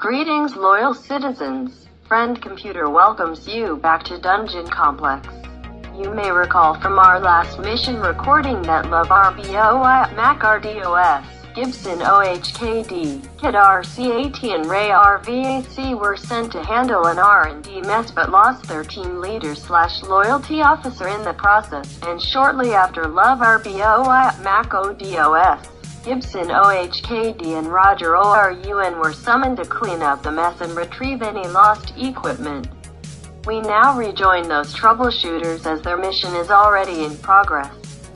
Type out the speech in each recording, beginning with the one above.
Greetings, loyal citizens. Friend Computer welcomes you back to Dungeon Complex. You may recall from our last mission recording that Love RBOI, Mac RDOS, Gibson OHKD, Kid RCAT and Ray RVAC were sent to handle an R&D mess but lost their team leader/loyalty officer in the process, and shortly after Love RBOI, Mac ODOS, Gibson OHKD and Roger ORUN were summoned to clean up the mess and retrieve any lost equipment. We now rejoin those troubleshooters as their mission is already in progress.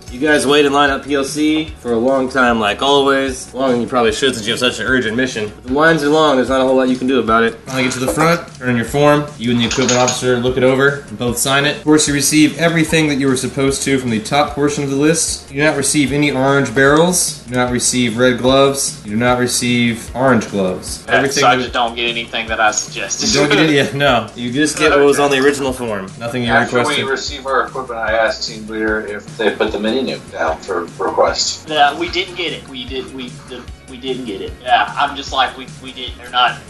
You guys wait in line at PLC for a long time, like always. Longer than you probably should since you have such an urgent mission. But the lines are long, there's not a whole lot you can do about it. Finally get to the front, turn in your form. You and the equipment officer look it over and both sign it. Of course, you receive everything that you were supposed to from the top portion of the list. You do not receive any orange barrels. You do not receive red gloves. You do not receive orange gloves. Everything so I just don't get anything that I suggested. You don't get it yet, no. You just get what was on the original form. Nothing you requested. After we receive our equipment, I asked Team Leader if they put the mini nuke down for request. Yeah, we didn't get it. We didn't get it. Yeah, I'm just like, we didn't.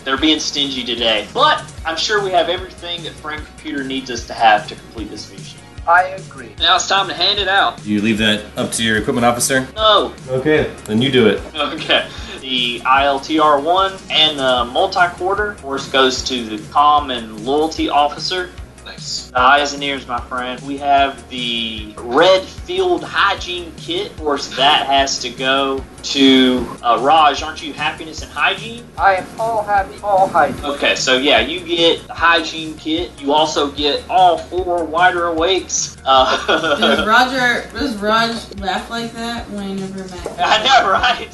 They're being stingy today. But I'm sure we have everything that Friend Computer needs us to have to complete this mission. I agree. Now it's time to hand it out. You leave that up to your equipment officer? No. Okay, then you do it. Okay. The ILTR-1 and the multi-quarter, of course, goes to the comm and loyalty officer. Nice. The eyes and ears, my friend. We have the red field hygiene kit. Of course, that has to go to Raj. Aren't you happiness and hygiene? I am all happy, all hygiene. Okay, so yeah, you get the hygiene kit. You also get all 4 wider awakes. Does Raj laugh like that whenever Mac? I know, right?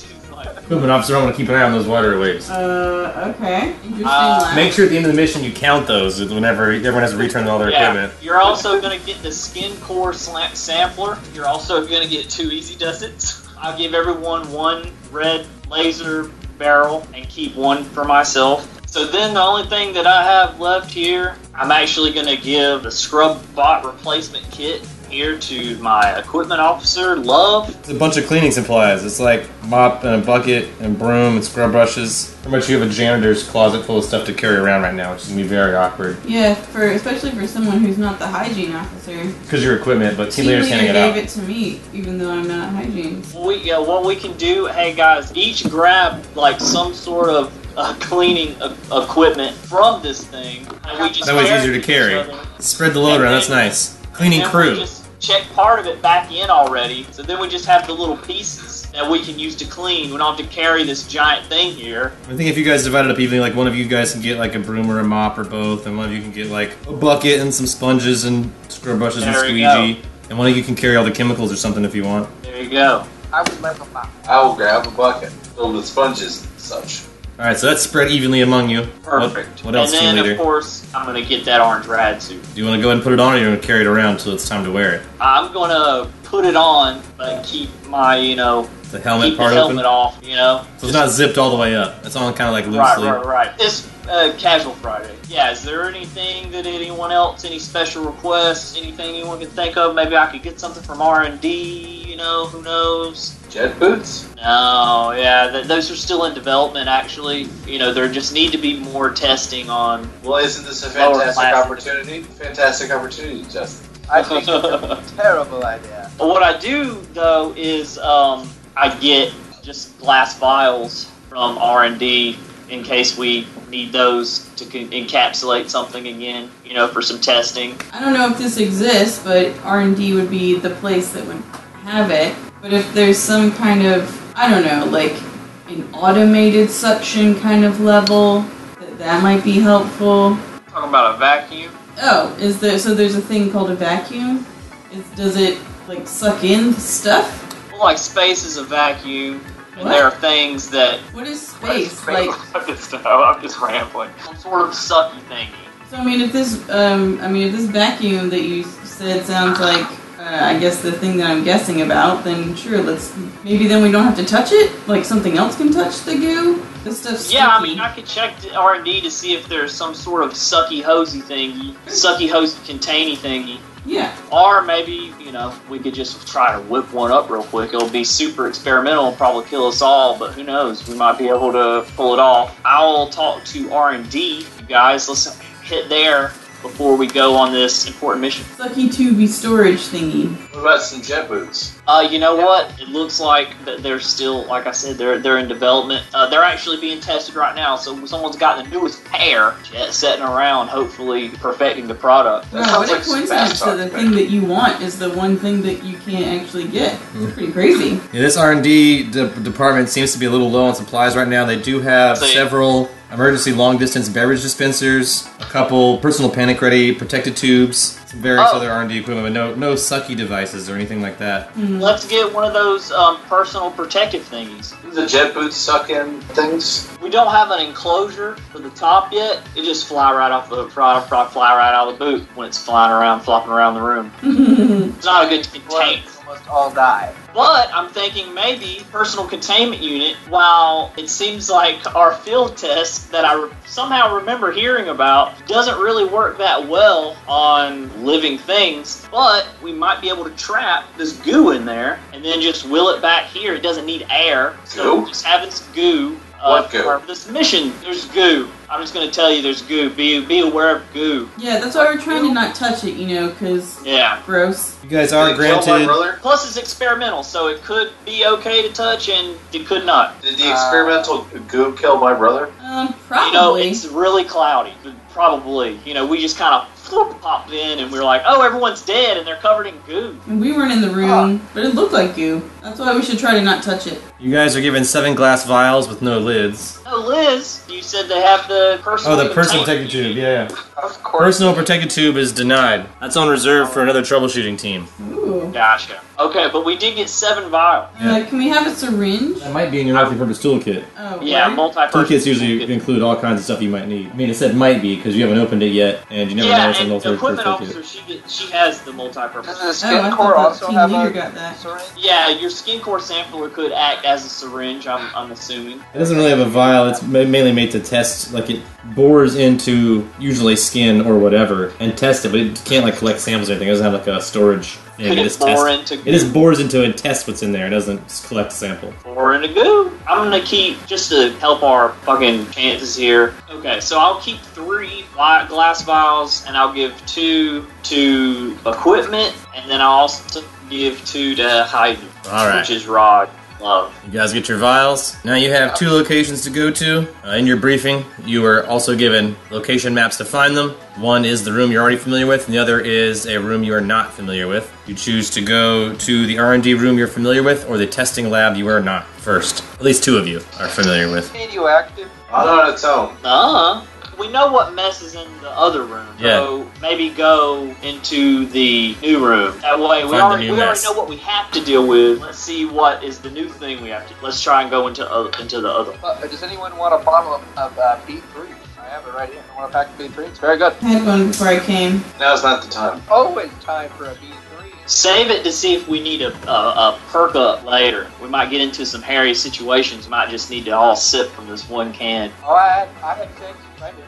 Equipment officer, I want to keep an eye on those water awakes. Okay. Interesting laugh. Make sure at the end of the mission you count those whenever everyone has to return all their equipment. You're also going to get the skin core sampler. You're also going to get 2 easy does-its. I'll give everyone 1 red laser barrel and keep 1 for myself. So then the only thing that I have left here, I'm actually going to give the scrub bot replacement kit here to my equipment officer, Love. It's a bunch of cleaning supplies. It's like mop and a bucket and broom and scrub brushes. Pretty much you have a janitor's closet full of stuff to carry around right now, which is going to be very awkward. Yeah, especially for someone who's not the hygiene officer. Because you're equipment, but team leader's handing it out. Gave it to me, even though I'm not hygiene. What we can do, hey guys, each grab like some sort of cleaning equipment from this thing, and we just that way it's easier to carry. Spread the load around, that's nice. Cleaning crew. Just check part of it back in already, so then we just have the little pieces that we can use to clean. We don't have to carry this giant thing here. I think if you guys divide it up evenly, like one of you guys can get like a broom or a mop or both, and one of you can get like a bucket and some sponges and scrub brushes and squeegee, and one of you can carry all the chemicals or something if you want. There you go. I would like a mop. I will grab a bucket filled with sponges and such. Alright, so that's spread evenly among you. Perfect. What else, and team then, leader? Of course, I'm going to get that orange rad suit. Do you want to go ahead and put it on, or you want to carry it around until it's time to wear it? I'm going to put it on, but keep my, the helmet keep part the helmet open? off, So it's not zipped all the way up. It's on kind of like loosely. Right. It's Casual Friday. Yeah, is there anything that anyone else, any special requests, anything anyone can think of? Maybe I could get something from R&D, who knows? Jet boots? No, yeah, those are still in development, actually. There just need to be more testing on. Well, isn't this a fantastic opportunity? Fantastic opportunity, Justin. I think it's a terrible idea. But what I do, though, is I get just glass vials from R&D in case we need those to encapsulate something again, for some testing. I don't know if this exists, but R&D would be the place that would have it. But if there's some kind of, I don't know, like an automated suction kind of level, that might be helpful. Talking about a vacuum? Oh, so there's a thing called a vacuum? Does it, like, suck in stuff? Well, like space is a vacuum, and what? there are things that... What is space? Like, I'm just rambling. Some sort of sucky thingy. So, if this vacuum that you said sounds like, I guess the thing that I'm guessing about, then sure, maybe then we don't have to touch it? Like something else can touch the goo? This stuff's sticky. Yeah, I could check the R&D to see if there's some sort of sucky hosey thingy, sucky hosey containy thingy Yeah. Or maybe, we could just try to whip one up real quick. It'll be super experimental and probably kill us all, but who knows? We might be able to pull it off. I'll talk to R&D, you guys. Let's hit there before we go on this important mission. Sucky tubey storage thingy. What about some jet boots? You know what? It looks like that they're still, like I said, they're in development. They're actually being tested right now, so someone's got the newest pair jet setting around, hopefully perfecting the product. That Wow, what sounds a like some coincidence fast that talk, the man. thing that you want is the one thing that you can't actually get. It's pretty crazy. Yeah, this R&D department seems to be a little low on supplies right now. They do have Same. several emergency long-distance beverage dispensers, a couple personal panic-ready protected tubes, some various Oh. other R&D equipment, but no sucky devices or anything like that. Let's get one of those personal protective thingies. Do the jet boots suck in things? We don't have an enclosure for the top yet. It just fly right out of the boot when it's flying around, flopping around the room. It's not a good contain. We'll almost all die. But I'm thinking maybe personal containment unit, while it seems like our field test that I somehow remember hearing about doesn't really work that well on living things, but we might be able to trap this goo in there and then just will it back here. It doesn't need air. So Goo? just having some goo. What goo? For this mission, there's goo. I'm just going to tell you there's goo. Be aware of goo. Yeah, that's why we're trying to not touch it, because Yeah. gross. You guys Did are it kill my granted... brother? Plus, it's experimental, so it could be okay to touch and it could not. Did the experimental goo kill my brother? Probably. It's really cloudy. Probably. We just kind of popped in and we were like, oh, everyone's dead and they're covered in goo. And we weren't in the room, but it looked like goo. That's why we should try to not touch it. You guys are given 7 glass vials with no lids. Oh, Liz, you said they have the personal Oh, the personal containment protected tube, yeah. Of course. Personal protected tube is denied. That's on reserve for another troubleshooting team. Ooh. Gotcha. Okay, but we did get 7 vials. Can we have a syringe? That might be in your multi-purpose toolkit. Oh, Yeah, word? multi-person. Toolkits usually include all kinds of stuff you might need. I mean, it said might be because you haven't opened it yet, and you never know Yeah, what's in and the the multi-purpose equipment toolkit. officer, she has the multi-purpose. Does the Oh, skin I core thought the also team have leader a got that. syringe? Yeah, your skin core sampler could act as a syringe, I'm assuming. It doesn't really have a vial. It's mainly made to test, like it bores into usually skin or whatever and test it, but it can't like collect samples or anything. It doesn't have like a storage thing. Could It it just bore tests. into It just bores into it and tests what's in there. It doesn't collect a sample. Or in a goo. I'm gonna keep, just to help our fucking chances here. Okay, so I'll keep 3 glass vials, and I'll give 2 to equipment, and then I'll also give 2 to Hayden, All right. which is Rod. Love. You guys get your vials. Now you have 2 locations to go to. In your briefing, you were also given location maps to find them. One is the room you're already familiar with, and the other is a room you are not familiar with. You choose to go to the R&D room you're familiar with, or the testing lab you are not first. At least 2 of you are familiar with. Radioactive. Not on its own. We know what mess is in the other room, Yeah. so maybe go into the new room. That way, we Find the already new mess. know what we have to deal with. Let's see what is the new thing we have to. Let's try and go into the other. Does anyone want a bottle of B3? I have it right here. I want a pack of B3. It's very good. I had one before I came. Now's not the time. Always time for a B3. Save it to see if we need a perk up later. We might get into some hairy situations. Might just need to all sip from this one can. Oh, I had 6 right here.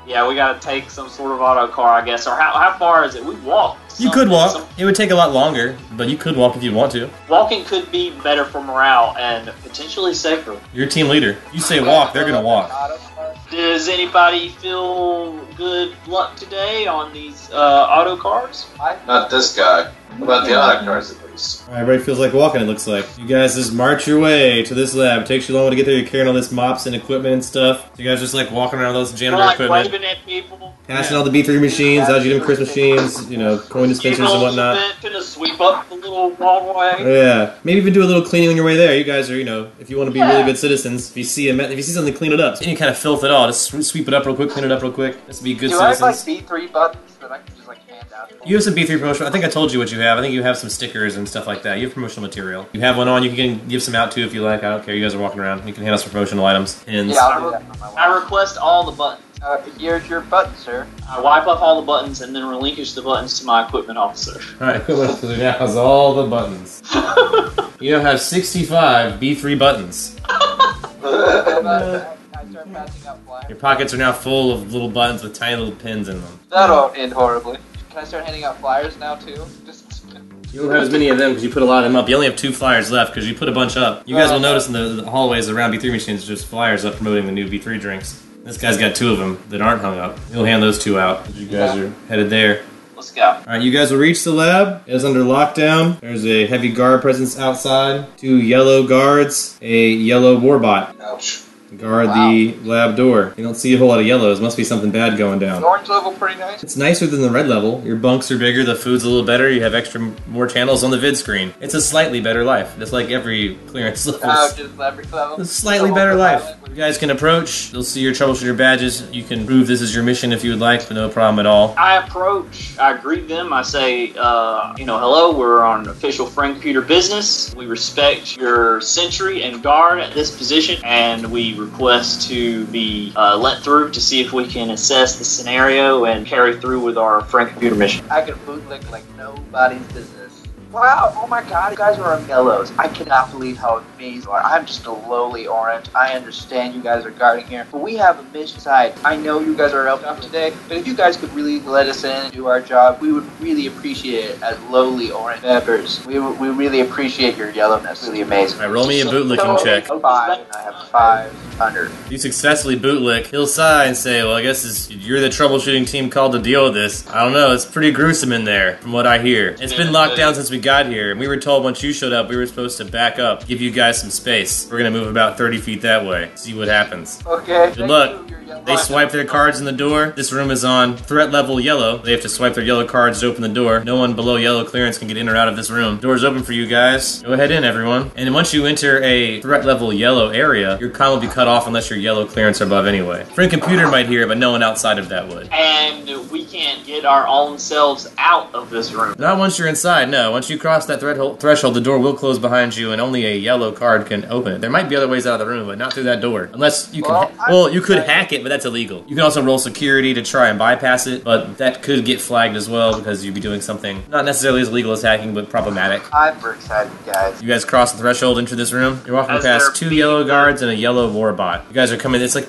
Yeah, we gotta take some sort of auto car, I guess. Or how far is it? We walk. You could walk. It would take a lot longer, but you could walk if you want to. Walking could be better for morale and potentially safer. You're a team leader. You say walk, they're gonna walk. Does anybody feel good luck today on these auto cars? Not this guy. How about the auto cars at least? Alright, everybody feels like walking, it looks like. You guys just march your way to this lab. It takes you long to get there. You're carrying all this mops and equipment and stuff. So you guys just like walking around those We're janitor like equipment. waving at people. Passing all the B3 machines, Algedem Chris machines, coin dispensers and whatnot. Gonna sweep up the little walkway. Yeah, maybe even do a little cleaning on your way there. You guys are, if you want to be really good citizens, if you see something, clean it up. Any kind of filth at all, just sweep it up real quick, clean it up real quick. Just be good Do I have citizens. like B3 buttons that I can just like hand out? You have some B3 promotional. I think I told you what you have. I think you have some stickers and stuff like that. You have promotional material. You have one on. You can give some out too if you like. I don't care. You guys are walking around. You can hand us some promotional items. Pins. Yeah, I'll do that for my I wife. request all the buttons. Here's your button, sir. I wipe off all the buttons and then relinquish the buttons to my equipment officer. All right, equipment officer now has all the buttons. You now have 65 B3 buttons. I start passing out flyers. Your pockets are now full of little buttons with tiny little pins in them. That'll end horribly. Can I start handing out flyers now too? Just You don't have as many of them because you put a lot of them up. You only have 2 flyers left because you put a bunch up. You guys will notice in the hallways around B3 machines, there's just flyers up promoting the new B3 drinks. This guy's got 2 of them that aren't hung up. He'll hand those 2 out as you guys are headed there. Let's go. Alright, you guys will reach the lab. It is under lockdown. There's a heavy guard presence outside. 2 yellow guards. A yellow warbot. Ouch. Guard the lab door. You don't see a whole lot of yellows. Must be something bad going down. the orange level pretty nice. It's nicer than the red level. Your bunks are bigger, the food's a little better, you have more channels on the vid screen. It's a slightly better life, just like every clearance level. Just every level. It's a slightly better life. You guys can approach, you'll see your troubleshooter badges. You can prove this is your mission if you would like, but no problem at all. I approach, I greet them, I say, hello, we're on official Friend Computer business. We respect your sentry and guard at this position, and we request to be let through to see if we can assess the scenario and carry through with our Friend Computer mission. I can bootlick like nobody's business. Wow, oh my god, you guys are on yellows. I cannot believe how amazing you are. I'm just a lowly orange. I understand you guys are guarding here, but we have a mission side. I know you guys are helping out today, but if you guys could really let us in and do our job, we would really appreciate it as lowly orange members. We really appreciate your yellowness. Really amazing. Alright, roll me a bootlicking check. 5, and I have 500. If you successfully bootlick, he'll sigh and say, well, I guess you're the troubleshooting team called to deal with this. I don't know, it's pretty gruesome in there, from what I hear. It's been locked down since we got here, and we were told once you showed up, we were supposed to back up, give you guys some space. We're gonna move about 30 feet that way, see what happens. Okay. Good luck. They swipe their cards in the door. This room is on threat level yellow. They have to swipe their yellow cards to open the door. No one below yellow clearance can get in or out of this room. Door's open for you guys. Go ahead in, everyone. And once you enter a threat level yellow area, your comm will be cut off unless your yellow clearance are above anyway. Friend Computer might hear it, but no one outside of that would. And we can't get our own selves out of this room. Not once you're inside, no. Once you cross that threshold, the door will close behind you and only a yellow card can open it. There might be other ways out of the room, but not through that door. Unless you can, well, you could hack it, but that's illegal. You can also roll security to try and bypass it, but that could get flagged as well because you'd be doing something not necessarily as illegal as hacking, but problematic. I'm very excited, guys. You guys cross the threshold into this room. You're walking past 2 yellow guards and a yellow warbot. You guys are coming. It's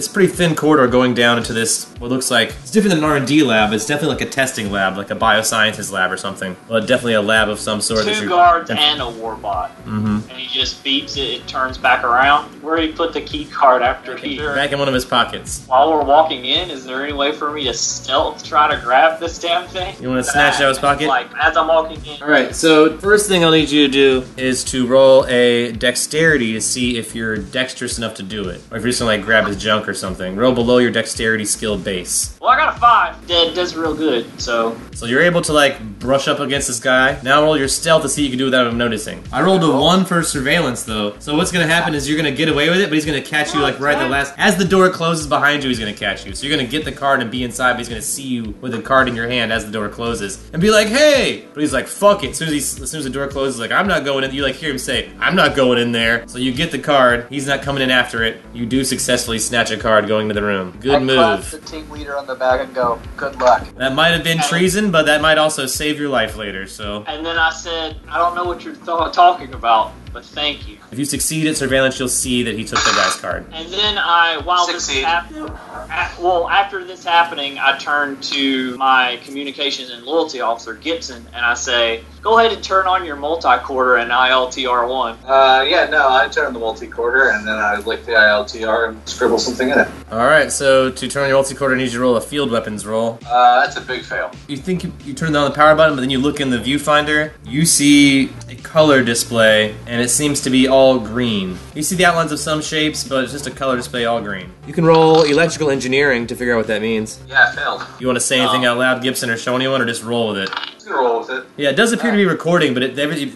pretty thin corridor going down into this. What looks like it's different than an R&D lab. It's definitely like a testing lab, like a bioscientist lab or something. But definitely a lab of some sort. 2 guards and a warbot. And he just beeps it. It turns back around. Where did he put the key card after he? Back in one of his pockets. While we're walking in, is there any way for me to stealth try to grab this damn thing? You want to snatch out his pocket? Like as I'm walking in. All right. So first thing I'll need you to do is to roll a dexterity to see if you're dexterous enough to do it, or if you're just gonna like grab his junk or something. Roll below your dexterity skill base. Well, I got a 5. That does real good. So you're able to like brush up against this guy. Now roll your stealth to see what you can do without him noticing. I rolled a 1 for surveillance though. So what's gonna happen is you're gonna get away with it, but he's gonna catch you like right at the last. As the door closes behind you, he's gonna catch you. So you're gonna get the card and be inside, but he's gonna see you with the card in your hand as the door closes and be like, "Hey!" But he's like, "Fuck it." As soon as the door closes, like, "I'm not going in." You like hear him say, "I'm not going in there." So you get the card. He's not coming in after it. You do successfully snatch a card going to the room. Good I clap move. the team leader on the back and go, "Good luck." That might have been treason, but that might also save your life later. So and then I said, I don't know what you're talking about, but thank you. if you succeed at surveillance, you'll see that he took the guy's card. And then while this is happening, after this happening, I turn to my communications and loyalty officer, Gibson, and I say, go ahead and turn on your multi-quarter and ILTR1. I turn the multi-quarter and then I lick the ILTR and scribble something in it. Alright, so to turn on your multi-quarter, I need you to roll a field weapons roll. That's a big fail. You think you turn on the power button, but then you look in the viewfinder, you see a color display, and it seems to be all green. You see the outlines of some shapes, but it's just a color display all green. You can roll electrical engineering to figure out what that means. Yeah, I failed. You want to say anything out loud, Gibson, or show anyone, or just roll with it? Just gonna roll with it. Yeah, it does appear to be recording, but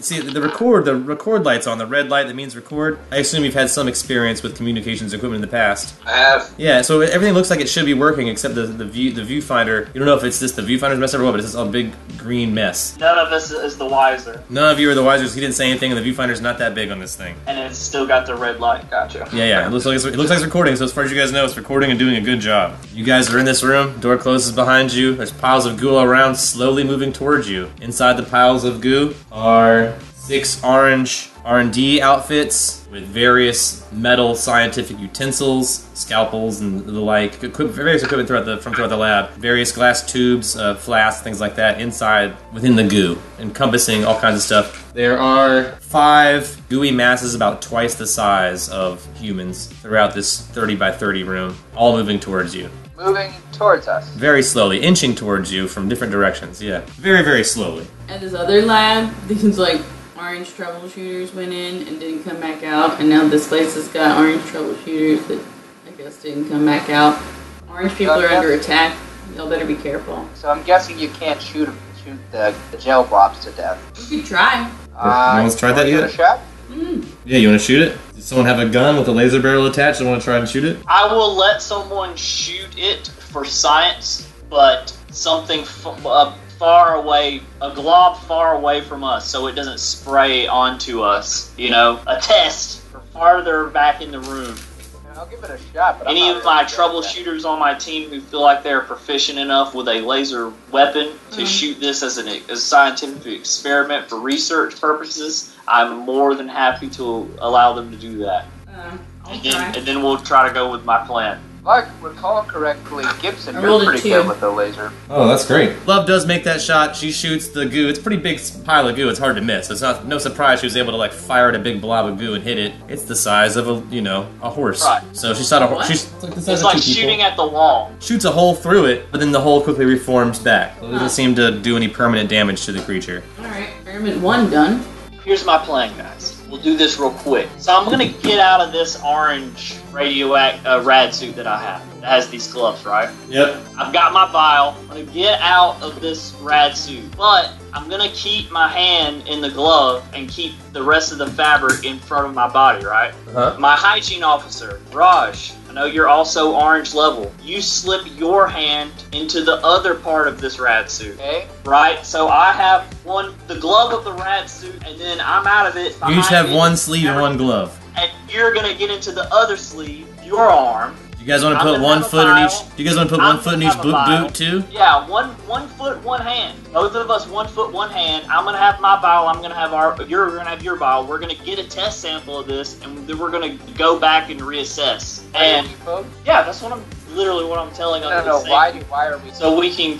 see the record light's on, the red light that means record. I assume you've had some experience with communications equipment in the past. I have. Yeah, so everything looks like it should be working except the viewfinder. You don't know if it's just the viewfinder's messed up or what, but it's just a big green mess. None of us is the wiser. None of you are the wiser. He didn't say anything, and the viewfinder's not that big on this thing. And it's still got the red light. Gotcha. Yeah. It looks like it's recording. So as far as you guys know, it's recording and doing a good job. You guys are in this room. Door closes behind you. There's piles of goo all around, slowly moving towards you. Inside the piles of goo are 6 orange R&D outfits with various metal scientific utensils, scalpels, and the like. Various equipment throughout the lab. Various glass tubes, flasks, things like that inside within the goo, encompassing all kinds of stuff. There are 5 gooey masses about twice the size of humans throughout this 30 by 30 room, all moving towards you. Moving towards us. Very slowly, inching towards you from different directions, yeah. Very, very slowly. At this other lab, these like orange troubleshooters went in and didn't come back out, and now this place has got orange troubleshooters that I guess didn't come back out. Orange people are under attack. Y'all better be careful. So I'm guessing you can't shoot the gel blobs to death. You could try. No one's tried that Give yet? it a shot? Yeah, you want to shoot it? Does someone have a gun with a laser barrel attached and want to try and shoot it? I will let someone shoot it for science, but something far away, a glob far away from us, so it doesn't spray onto us. You know, a test for farther back in the room. I'll give it a shot. But Any of my troubleshooters on my team who feel like they're proficient enough with a laser weapon to shoot this as a scientific experiment for research purposes, I'm more than happy to allow them to do that. And then we'll try to go with my plan. If I recall correctly, Gibson, I you're rolled a pretty 2. good with the laser. Oh, that's great. Love does make that shot. She shoots the goo. It's a pretty big pile of goo. It's hard to miss. It's no surprise she was able to like fire at a big blob of goo and hit it. It's the size of a horse. Right. So she shot a horse. She's like the size It's of like 2 people. shooting at the wall. Shoots a hole through it, but then the hole quickly reforms back. It doesn't seem to do any permanent damage to the creature. Alright, experiment 1 done. Here's my plan, guys. We'll do this real quick. So I'm gonna get out of this orange rad suit that I have. That has these gloves, right? Yep. I've got my vial. I'm gonna get out of this rad suit, but I'm gonna keep my hand in the glove and keep the rest of the fabric in front of my body, right? Uh-huh. My hygiene officer, Raj, I know you're also orange level. You slip your hand into the other part of this rad suit, Okay. right? So I have the glove of the rad suit, and then I'm out of it. You each behind have me, one sleeve and one glove. and you're gonna get into the other sleeve, your arm. You guys want to I'm put gonna one have a foot in each? vial. Do you guys want to put I'm one foot in gonna each have a vial. boot too? Yeah, one foot, one hand. Both of us, 1 foot, 1 hand. I'm gonna have my vial. I'm gonna have you're gonna have your vial. We're gonna get a test sample of this, and then we're gonna go back and reassess. And yeah, that's literally what I'm telling No, them. no, why are we... So we can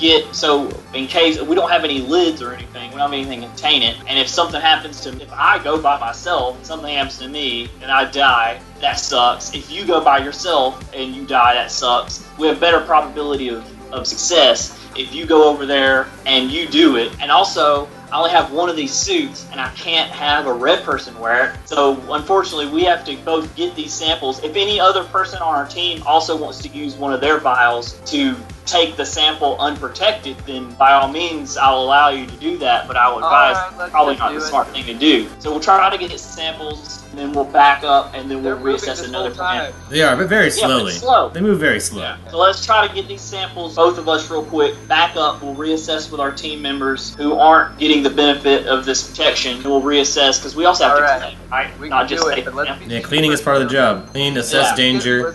in case we don't have any lids or anything, we don't have anything to contain it. And if something happens to me, if I go by myself, something happens to me and I die, that sucks. If you go by yourself and you die, that sucks. We have better probability of success if you go over there and you do it. And also, I only have one of these suits, and I can't have a red person wear it. So, unfortunately, we have to both get these samples. If any other person on our team also wants to use one of their vials to take the sample unprotected, then by all means, I'll allow you to do that, but I would advise let's probably just not do the it. smart thing to do. So we'll try to get samples, and then we'll back up, and then we'll They're moving reassess this another whole plan. time. They are, but very Yeah, but slowly. slow. They move very slow. Yeah. So let's try to get these samples, both of us real quick, back up. We'll reassess with our team members who aren't getting the benefit of this protection. And we'll reassess, because we also have All to right. clean, right? We Not can just do it, take but let's samples. be Yeah, cleaning is part of the job. Clean, assess Yeah. danger.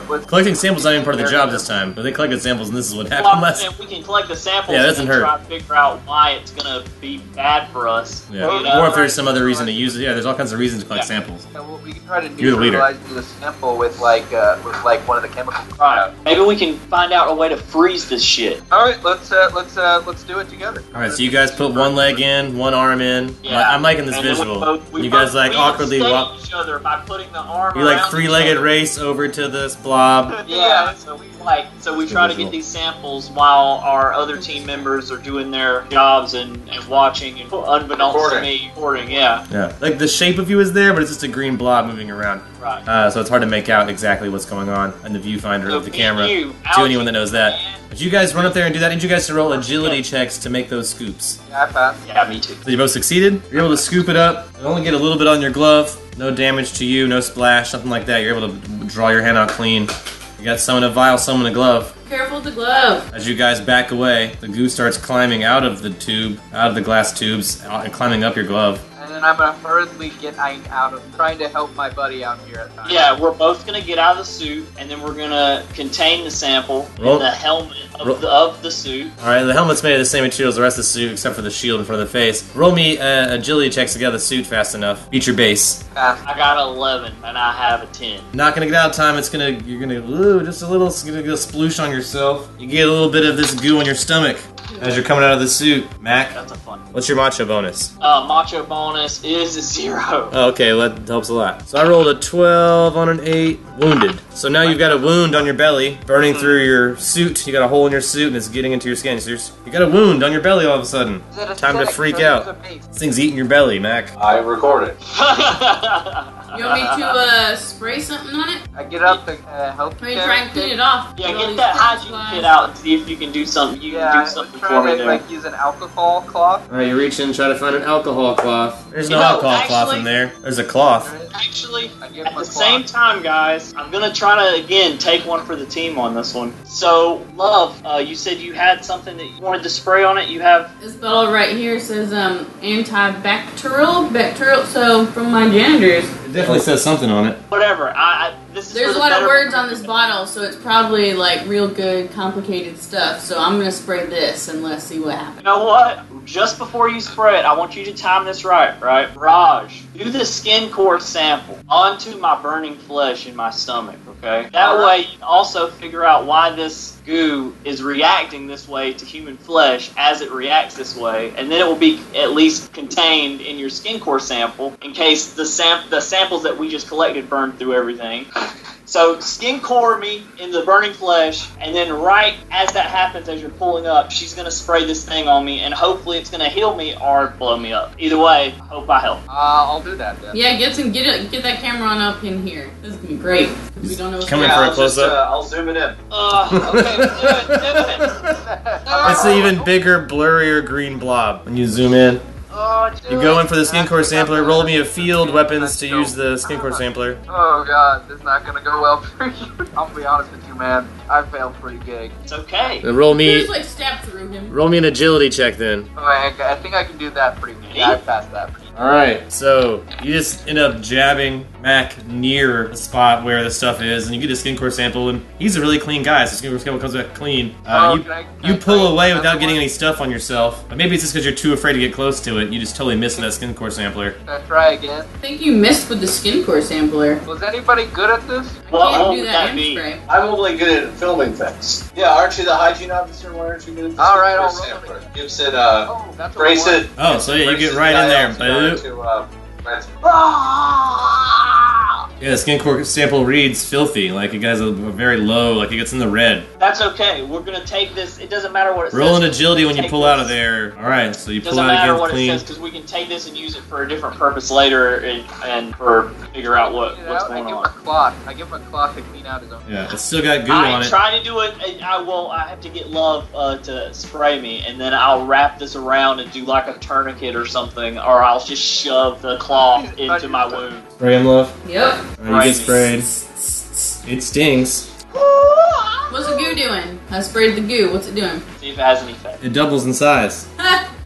Let's Collecting samples not even part of the job this time. But they collected samples, and this is what Well, happened I'm last. saying we can collect the samples Yeah, that and doesn't then hurt. try to figure out why it's going to be bad for us. Yeah. You know? Or if there's some other reason to use it. Yeah, there's all kinds of reasons to collect Yeah. samples. we can try to You're the leader. neutralize the sample with like one of the chemicals. Right. Maybe we can find out a way to freeze this shit. All right, let's do it together. All right, so you guys put one leg in, one arm in. Yeah. I'm liking this And then visual. we You guys both like awkwardly walk. each other by putting the arm You like around each three-legged other. race over to this blob. Yeah, so we try to visual. get these samples while our other team members are doing their jobs and watching and unbeknownst to me recording. Yeah, Yeah, like the shape of you is there, but it's just a green blob moving around. right. So it's hard to make out exactly what's going on in the viewfinder So of the me camera. and you, To Alex, anyone that knows that. man. But you guys run up there and do that. I need you guys to roll agility checks to make those scoops. Yeah, I passed. Yeah, me too. So you both succeeded. You're able to scoop it up. You only get a little bit on your glove. No damage to you. No splash. Something like that. You're able to draw your hand out clean. You got some in a vial, some in a glove. Careful with the glove. As you guys back away, the goo starts climbing out of the tube, out of the glass tubes, and climbing up your glove. And then I'm gonna hurriedly get out of trying to help my buddy out here at times. Yeah, we're both gonna get out of the suit, and then we're gonna contain the sample Roll- in the helmet roll- of the suit. Alright, the helmet's made of the same material as the rest of the suit, except for the shield in front of the face. Roll me agility checks to get out of the suit fast enough. Beat your base. Fast. I got 11, and I have a 10. Not gonna get out of time, you're gonna, ooh, just a little, it's gonna go sploosh on yourself. You get a little bit of this goo on your stomach as you're coming out of the suit. Mac, That's a fun. what's your macho bonus? Macho bonus is a 0. Oh, okay, well, that helps a lot. So I rolled a 12 on an 8, wounded. So now you've got a wound on your belly, burning through your suit. You got a hole in your suit and it's getting into your skin. So you got a wound on your belly all of a sudden. Is it Time to aesthetic? freak Should I use out. a base? This thing's eating your belly, Mac. I recorded. You want me to spray something on it? I get up the health Or you try and clean it off? Yeah, All get these that cotton hygiene supplies. kit out and see if you can do something. You Yeah, can I do was something for trying me to there. like use an alcohol cloth. Alright, you reach in and try to find an alcohol cloth. There's no You know, alcohol cloth actually- in there. There's a cloth. Actually, I give at my the cloth. same time, guys, I'm gonna try to again take one for the team on this one. So, Love, you said you had something that you wanted to spray on it. You have This bottle right here says bacterial. So from my janitors, It definitely says something on it. whatever. This is there's for a the lot of better- words on this bottle, so it's probably like real good, complicated stuff. So I'm gonna spray this and let's see what happens. You know what? Just before you spray it, I want you to time this right? Raj, do the skin core sample onto my burning flesh in my stomach, okay? That way you can also figure out why this goo is reacting this way to human flesh as it reacts this way, and then it will be at least contained in your skin core sample in case the samples that we just collected burned through everything. So skin core me in the burning flesh, and then right as that happens, as you're pulling up, she's gonna spray this thing on me, and hopefully it's gonna heal me or blow me up. Either way, I hope I help. I'll do that then. Yeah, get that camera on up in here. This is gonna be great. We don't know what's Coming Yeah, for a I'll just, close-up. I'll zoom it in. Okay, do it. It's an even bigger, blurrier green blob when you zoom in. Oh, You go in for the skin core sampler. Roll me a field weapons to use the skin core sampler. Oh god, this is not gonna go well for you. I'll be honest with you, man. I failed pretty big. It's okay. Then roll You me just like stab through him. an agility check then. Oh, I think I can do that pretty good. Yeah, I passed that pretty good. Alright, so you just end up jabbing Mac near the spot where the stuff is, and you get a skin core sample, and he's a really clean guy, so skin core sample comes back clean. Oh, You can I pull try away another without getting one? any stuff on yourself. But maybe it's just because you're too afraid to get close to it. You just totally missed that skin core sampler. Can I try again? I think you missed with the skin core sampler. Was anybody good at this? What Can't hole do would that that and be? spray. I'm only good at filming things. Yeah, aren't you the hygiene officer? Why aren't you good at the All right, skin I'll core roll sampler? Gives it, Oh, that's a brace one. it. Oh, so yeah, you get braces right the in there. dioxin Boop. to, brace- Yeah, the skin core sample reads filthy, like it gets a very low, like it gets in the red. That's okay. We're gonna take this. It doesn't matter what it Roll says. an agility when you Take pull out this. of there. Alright, so you pull Doesn't out matter again what it clean. says because we can take this and use it for a different purpose later and for figure out what's I going give him on. a cloth. I give him a cloth to clean out his own. Yeah, it's still got goo on I'm it. trying to do it. I have to get Love to spray me, and then I'll wrap this around and do like a tourniquet or something, or I'll just shove the cloth into my wound. Spray him, love. Yep. Alright, you get sprayed. It stings. What's the goo doing? I sprayed the goo. What's it doing? See if it has any effect. It doubles in size.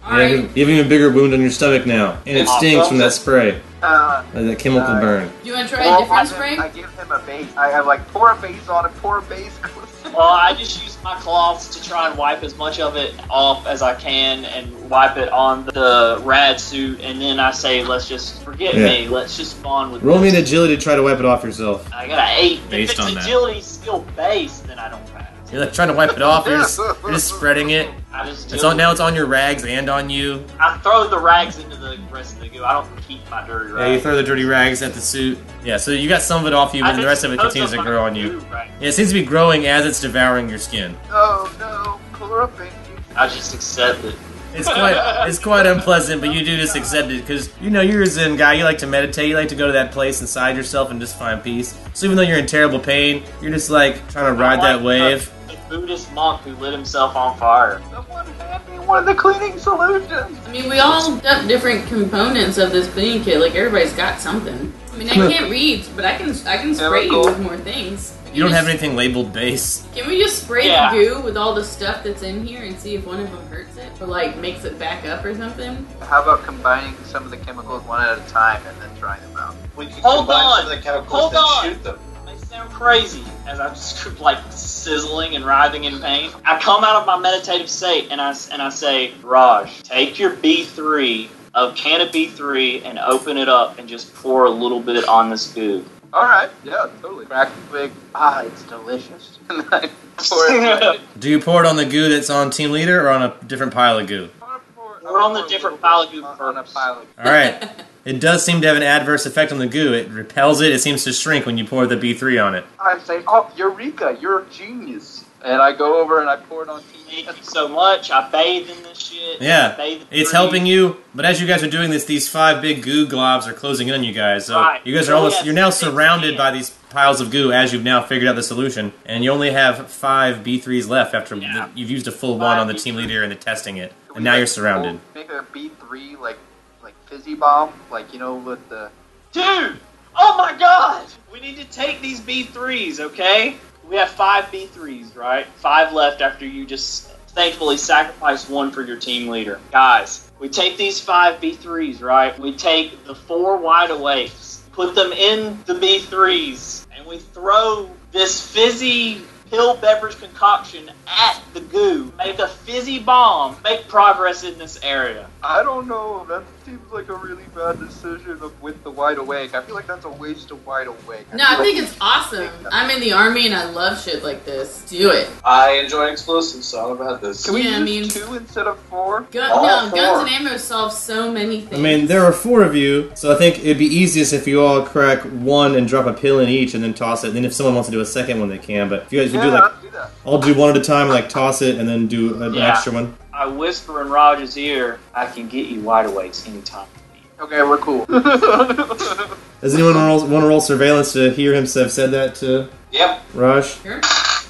Alright. You have an even bigger wound on your stomach now. And it stings from that spray. That chemical burn. Do you want to try a different spray? I give him a base. I like pour a base on it, pour a base. Well, I just use my cloths to try and wipe as much of it off as I can and wipe it on the rad suit, and then I say, let's just forget me. Let's just bond with Roll me this. an agility to try to wipe it off yourself. I got an 8. Based If on it's that. agility skill based, then I don't pass. You're like trying to wipe it off, you're just spreading it. I just It's do on it. now it's on your rags and on you. I throw the rags into the rest of the goo. I don't keep my dirty rags. Yeah, you throw the dirty rags at the suit. Yeah, so you got some of it off you, but the rest of it continues to grow on you. Yeah, it seems to be growing as it's devouring your skin. Oh no, chlorophyll. I just accept it. It's quite unpleasant, but you do just accept it because you know you're a Zen guy. You like to meditate. You like to go to that place inside yourself and just find peace. So even though you're in terrible pain, you're just like trying to ride that wave. The Buddhist monk who lit himself on fire. Someone hand me one of the cleaning solutions. I mean, we all got different components of this cleaning kit. Like, everybody's got something. mean, I can't read, but I can spray you with more things. You don't have anything labeled base. Can we just spray Yeah. the goo with all the stuff that's in here and see if one of them hurts it? Or, like, makes it back up or something? How about combining some of the chemicals one at a time and then trying them out? We can Hold combine on. some of the chemicals Hold and on. shoot them. They sound crazy as I'm just like sizzling and writhing in pain. I come out of my meditative state and I say, Raj, take your B3, a can of B3, and open it up and just pour a little bit on this goo. Alright, yeah, totally. Crack the big, it's delicious. And then I pour it right in. Do you pour it on the goo that's on Team Leader or on a different pile of goo? We're on the different pile of goo On a first. pile of All right. It does seem to have an adverse effect on the goo. It repels it. It seems to shrink when you pour the B3 on it. I say, oh, Eureka, you're a genius. And I go over and I pour it on Thank TV. you so much. I bathe in this shit. Yeah, I bathe in it's the helping you. But as you guys are doing this, these 5 big goo globs are closing in on you guys. So Right. you guys are So we almost, have you're now 6 surrounded cans. by these piles of goo as you've now figured out the solution. And you only have 5 B3s left after Yeah. you've used a full 5 one on the B3s. Team Leader and the testing it. Can we And now you're make surrounded. Make a B3 like fizzy bomb, like with the. Dude! Oh my god! We need to take these B3s, okay? We have 5 B3s, right? 5 left after you just thankfully sacrificed 1 for your team leader. Guys, we take these 5 B3s, right? We take the 4 wide awakes, put them in the B3s, and we throw this fizzy pill beverage concoction at the goo. Make a fizzy bomb. Make progress in this area. I don't know. That seems like a really bad decision with the wide awake. I feel like that's a waste of wide awake. No, I think it's awesome. I'm in the army and I love shit like this. Do it. I enjoy explosives, so I'm about this. Can we Yeah, I use mean- 2 instead of 4? Guns 4. and ammo solve so many things. I mean, there are 4 of you, so I think it'd be easiest if you all crack 1 and drop a pill in each and then toss it. And then if someone wants to do a second one, they can. But if you guys would do like, let's do that. I'll do 1 at a time, like toss it and then do an Yeah. extra one. I whisper in Raj's ear, I can get you wide awakes anytime. Okay, we're cool. Does anyone want to roll surveillance to hear him have said that to Yep, Raj? Sure.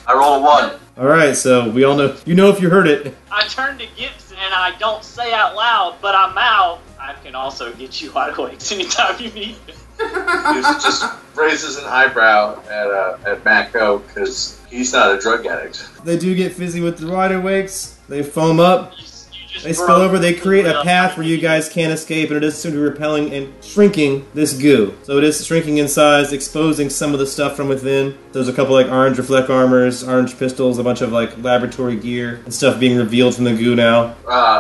I roll a 1. All right, so we all know. You know if you heard it. I turn to Gibson and I don't say out loud, but I mouth, I can also get you wide awakes anytime you need me. He just raises an eyebrow at Mako because he's not a drug addict. They do get fizzy with the wide awakes. They foam up. You just They spill broke over. They create a the- path where you guys can't escape, and it does seem to be repelling and shrinking this goo. So it is shrinking in size, exposing some of the stuff from within. There's a couple like orange reflect armors, orange pistols, a bunch of like laboratory gear and stuff being revealed from the goo now.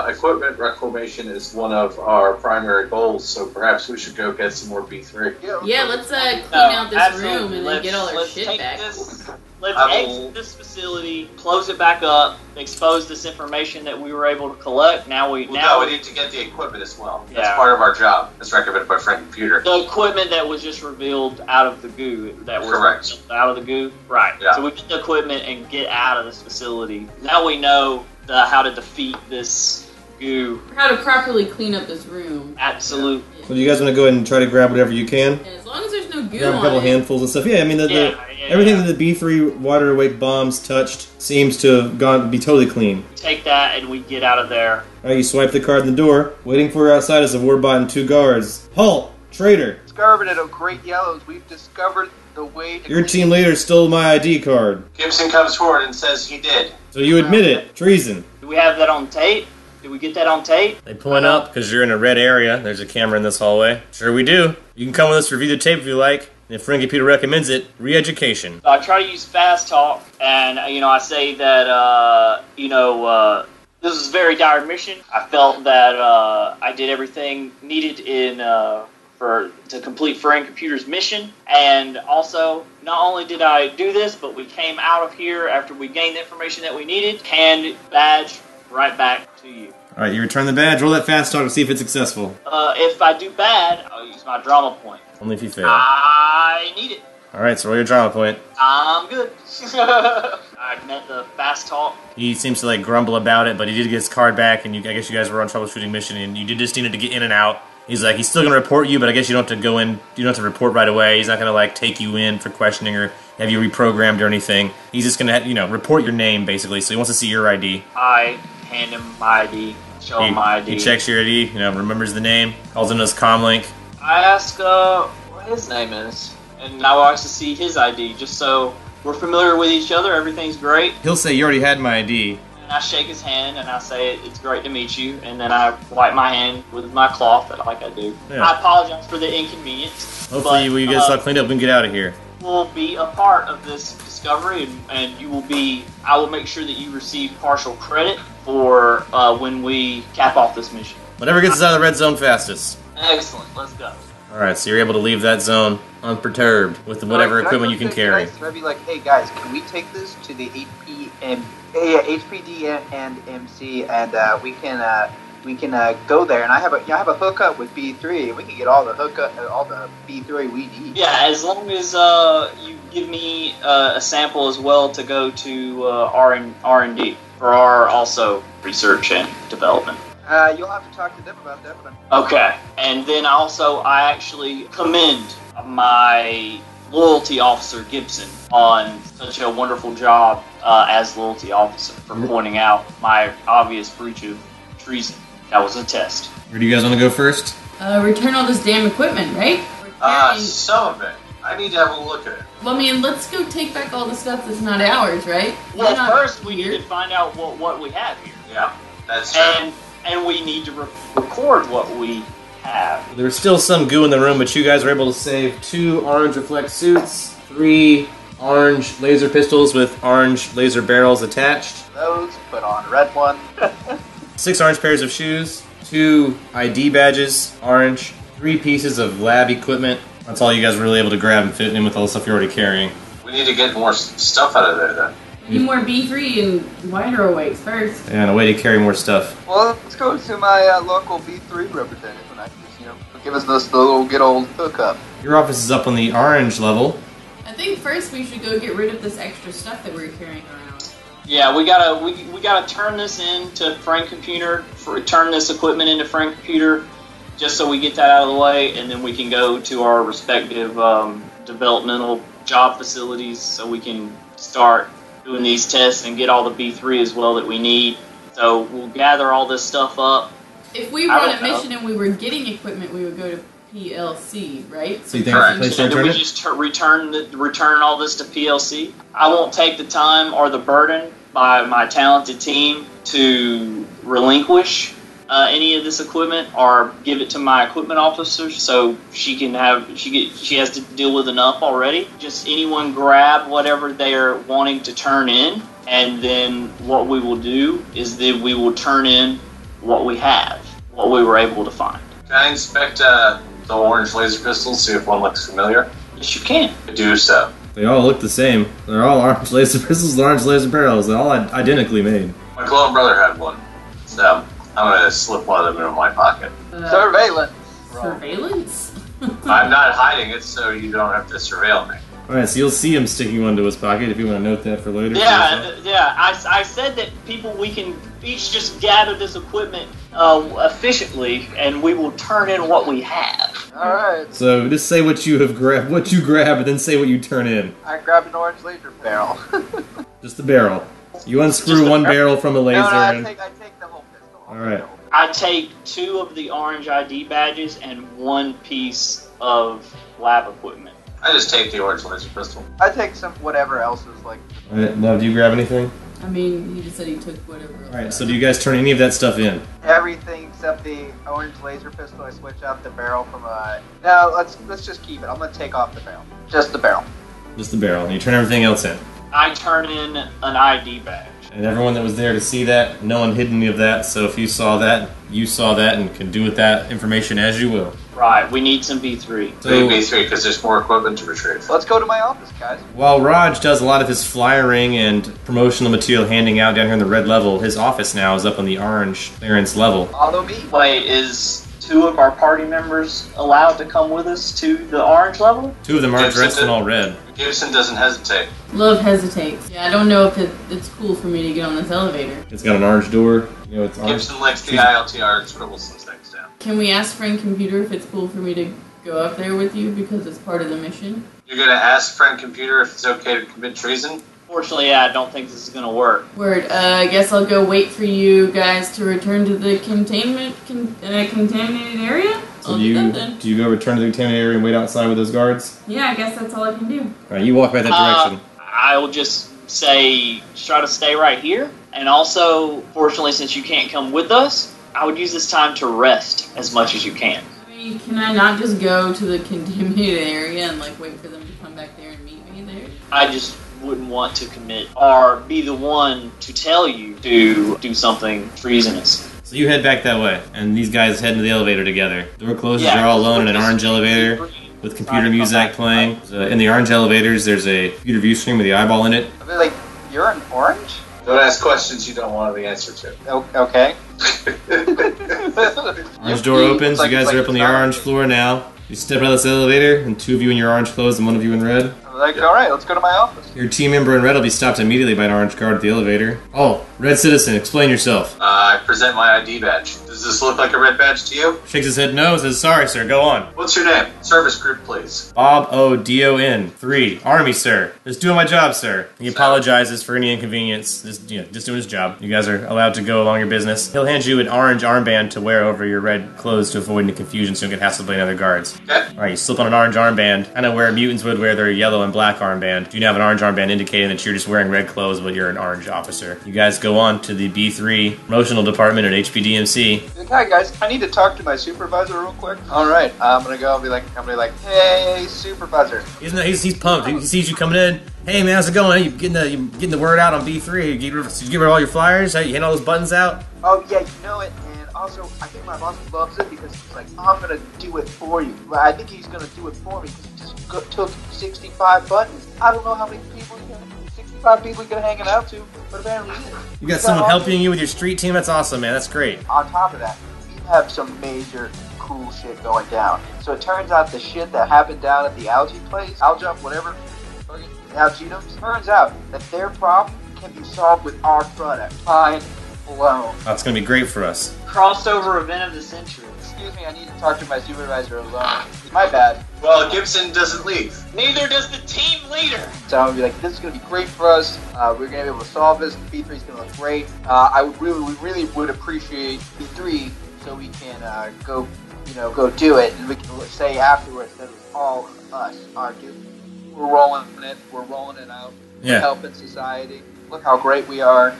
Equipment reclamation is one of our primary goals, so perhaps we should go get some more B3. Yeah, let's clean No, out this absolutely. room and then get all our Let's shit take back. Let's I will- exit this facility, close it back up, expose this information that we were able to collect. Now we need to get the equipment as well. That's Yeah. part of our job, as recommended by Frank Computer. the equipment that was just revealed out of the goo that was Correct. revealed out of the goo. Right. Yeah. So we get the equipment and get out of this facility. Now we know how to defeat this goo. How to properly clean up this room. Absolute. So do you guys want to go ahead and try to grab whatever you can? And as long as there's no goo Grab a on couple it. handfuls of stuff. Yeah, I mean Yeah, everything yeah. that the B3 water awake bombs touched seems to have be totally clean. Take that and we get out of there. All right, you swipe the card in the door. Waiting for her outside is a warbot and 2 guards. Halt, traitor! Scarlet of Great Yellows, we've discovered the way to. Your team leader stole my ID card. Gibson comes forward and says he did. So you admit it. Treason. Do we have that on tape? Did we get that on tape? They point up because you're in a red area. There's a camera in this hallway. Sure we do. You can come with us, review the tape if you like. And if Frank Computer recommends it, re-education. So I try to use fast talk, and I say that this is a very dire mission. I felt that I did everything needed to complete Frank Computer's mission, and also not only did I do this, but we came out of here after we gained the information that we needed. Hand badge right back to you. All right, you return the badge. Roll that fast talk to see if it's successful. If I do bad, I'll use my drama point. Only if you fail. I need it. All right, so roll your drama point. I'm good. I met the fast talk. He seems to like grumble about it, but he did get his card back, and I guess you guys were on troubleshooting mission, and you did just need to get in and out. He's like, he's still gonna report you, but I guess you don't have to go in. You don't have to report right away. He's not gonna like take you in for questioning or have you reprogrammed or anything. He's just gonna report your name basically. So he wants to see your ID. I hand him my ID, show him my ID. He checks your ID. Remembers the name. Calls in his comlink. I ask, what his name is. And I watch to see his ID, just so we're familiar with each other, everything's great. He'll say, you already had my ID. And I shake his hand and I say, it's great to meet you. And then I wipe my hand with my cloth, like I do. Yeah. I apologize for the inconvenience. Hopefully when you get stuff cleaned up, we can get out of here. Will be a part of this discovery, and you will be. I will make sure that you receive partial credit for when we cap off this mission. Whatever gets us out of the red zone fastest. Excellent. Let's go. Alright, so you're able to leave that zone unperturbed with whatever equipment you can carry. Can I be like, hey guys, can we take this to the HPD and MC, and we can go there, and I have a hookup with B3, and we can get all the B3 we need. Yeah, as long as you give me a sample as well to go to R&D for our also research and development. You'll have to talk to them about that one. Okay, and then I actually commend my loyalty officer Gibson on such a wonderful job as loyalty officer for pointing out my obvious breach of treason. That was a test. Where do you guys want to go first? Return all this damn equipment, right? We're carrying- Some of it. I need to have a look at it. Well, I mean, let's go take back all the stuff that's not ours, right? Well, We're not first we here. need to find out what we have here. Yeah, that's true. And we need to record what we have. There was still some goo in the room, but you guys were able to save 2 orange reflect suits, 3 orange laser pistols with orange laser barrels attached, Those, put on a red one. 6 orange pairs of shoes, 2 ID badges, orange, 3 pieces of lab equipment. That's all you guys were really able to grab and fit in with all the stuff you're already carrying. We need to get more stuff out of there then. We need more B3 and wider awakes first. And a way to carry more stuff. Well, let's go to my local B3 representative, and I can just, give us the little good old hookup. Your office is up on the orange level. I think first we should go get rid of this extra stuff that we're carrying around. Yeah, we gotta turn this into Frank Computer, turn this equipment into Frank Computer, just so we get that out of the way, and then we can go to our respective developmental job facilities so we can start doing these tests and get all the B3 as well that we need. So we'll gather all this stuff up. If we were on a mission and we were getting equipment, we would go to PLC, right? So you think Correct. that's the place to And then return we it? just return all this to PLC. I won't take the time or the burden by my talented team to relinquish any of this equipment or give it to my equipment officer so she has to deal with enough already. Just anyone grab whatever they're wanting to turn in, and then what we will do is that we will turn in what we have, what we were able to find. Can I inspect the orange laser pistols, see if one looks familiar? Yes, you can. Do so. They all look the same. They're all orange laser pistols and orange laser barrels. They're all identically made. My clone brother had one, so I'm gonna slip one of them into my pocket. Surveillance. Surveillance? I'm not hiding it, so you don't have to surveil me. Alright, so you'll see him sticking one to his pocket if you want to note that for later. Yeah. I said that we can each just gather this equipment efficiently, and we will turn in what we have. All right. So just say what you grab, and then say what you turn in. I grabbed an orange laser barrel. Just the barrel. You unscrew one barrel from the laser. No, I and... take the whole pistol. All right. I take 2 of the orange ID badges and 1 piece of lab equipment. I just take the orange laser pistol. I take some whatever else is like. Alright, now do you grab anything? I mean, he just said he took whatever. Alright, so do you guys turn any of that stuff in? Everything except the orange laser pistol. I switch out the barrel from a. No, let's just keep it. I'm gonna take off the barrel. Just the barrel. Just the barrel, and you turn everything else in. I turn in an ID badge. And everyone that was there to see that, no one hid any of that, so if you saw that and can do with that information as you will. Right, we need some B3. So, Maybe 3 because there's more equipment to retrieve. Let's go to my office, guys. while Raj does a lot of his flyering and promotional material handing out down here in the red level, his office now is up on the orange clearance level. Follow me. Wait, is 2 of our party members allowed to come with us to the orange level? 2 of them are dressed in all red. Gibson doesn't hesitate. Love hesitates. Yeah, I don't know if it's cool for me to get on this elevator. It's got an orange door. You know, it's orange. Gibson likes the ILTR and scribbles some things down. Can we ask Frank Computer if it's cool for me to go up there with you because it's part of the mission? You're gonna ask friend computer if it's okay to commit treason? Fortunately, I don't think this is going to work. Word. I guess I'll go wait for you guys to return to the contaminated area. So I'll do do you that then. do you go return to the contaminated area and wait outside with those guards? Yeah, I guess that's all I can do. All right, you walk back that direction. I will just say, try to stay right here. And also, fortunately, since you can't come with us, I would use this time to rest as much as you can. I mean, can I not just go to the contaminated area and like wait for them to come back there and meet me there? I just wouldn't want to commit or be the one to tell you to do something treasonous. So you head back that way, and these guys head into the elevator together. Door closes, Yeah, you're all alone in with an this orange elevator with computer music playing. In the orange elevators, there's a computer view screen with the eyeball in it. I mean, like, you're an orange? Don't ask questions you don't want the answer to. Okay. Orange door opens, you guys are up on the orange floor now. You step out of this elevator, and two of you in your orange clothes and one of you in red. I'm like, alright, let's go to my office. Your team member in red will be stopped immediately by an orange guard at the elevator. Oh, red citizen, explain yourself. I present my ID badge. Does this look like a red badge to you? Shakes his head no, says, sorry sir, go on. What's your name? Service group, please. Bob O.D.O.N. 3. Army, sir. Just doing my job, sir. He apologizes for any inconvenience. Just doing his job. You guys are allowed to go along your business. He'll hand you an orange armband to wear over your red clothes to avoid any confusion so you don't get hassled by any other guards. Okay. Alright, you slip on an orange armband, kind of where mutants would wear their yellow and black armband. You now have an orange armband indicating that you're just wearing red clothes, but you're an orange officer. You guys go on to the B3 promotional department at HPDMC. Like, hi guys, I need to talk to my supervisor real quick. Alright, I'm gonna go and be like, hey, supervisor. He's pumped. He sees you coming in. Hey man, how's it going? You getting the word out on B3? Did you get rid of all your flyers? You handing all those buttons out? Oh yeah, you know it. And also, I think my boss loves it because he's like, I'm gonna do it for you. Well, I think he's gonna do it for me because he just took 65 buttons. I don't know how many people 65 people you're gonna hang it out to, but apparently he is. You got someone helping you with your street team? That's awesome, man. That's great. On top of that, we have some major cool shit going down. So it turns out the shit that happened down at the algae place, Aljump, whatever, fucking Algae, turns out that their problem can be solved with our product. Mind blown. That's gonna be great for us. Crossover event of the century. Excuse me, I need to talk to my supervisor alone. My bad. Well, Gibson doesn't leave. Neither does the team leader. So I'm gonna be like, this is gonna be great for us. We're gonna be able to solve this. B3 is gonna look great. We really would appreciate B3 so we can go do it, and we can say afterwards that it's all us, our dude. We're rolling it out. Yeah. We're helping society. Look how great we are.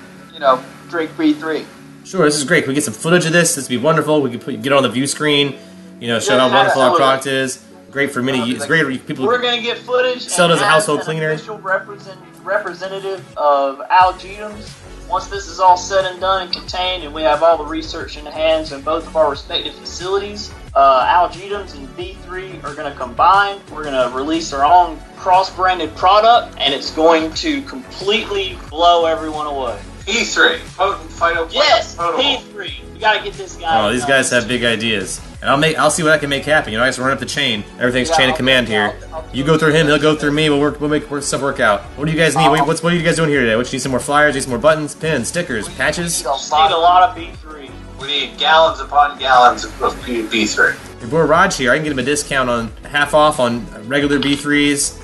Drink B3. Sure, this is great. Can we get some footage of this? This would be wonderful. We could get it on the view screen. Show how wonderful our product is. Great for many. It's great for people. We're gonna get footage. Sell it as a household cleaner. Official representative of Algeums. Once this is all said and done and contained, and we have all the research in hands in both of our respective facilities, Algeums and B3 are going to combine. We're going to release our own cross-branded product, and it's going to completely blow everyone away. P3, potent phytoplankton. Yes, potable. P3. We got to get this guy. Oh, these guys have big ideas, and I'll see what I can make happen. I just run up the chain. Everything's chain of command here. You go through him, he'll go through me. We'll make stuff work out. What do you guys need? What are you guys doing here today? What, you need some more flyers? Need some more buttons, pins, stickers, patches? Just need a lot of B3. We need gallons upon gallons of B3. Your boy Raj here. I can get him a discount on half off on regular B3s.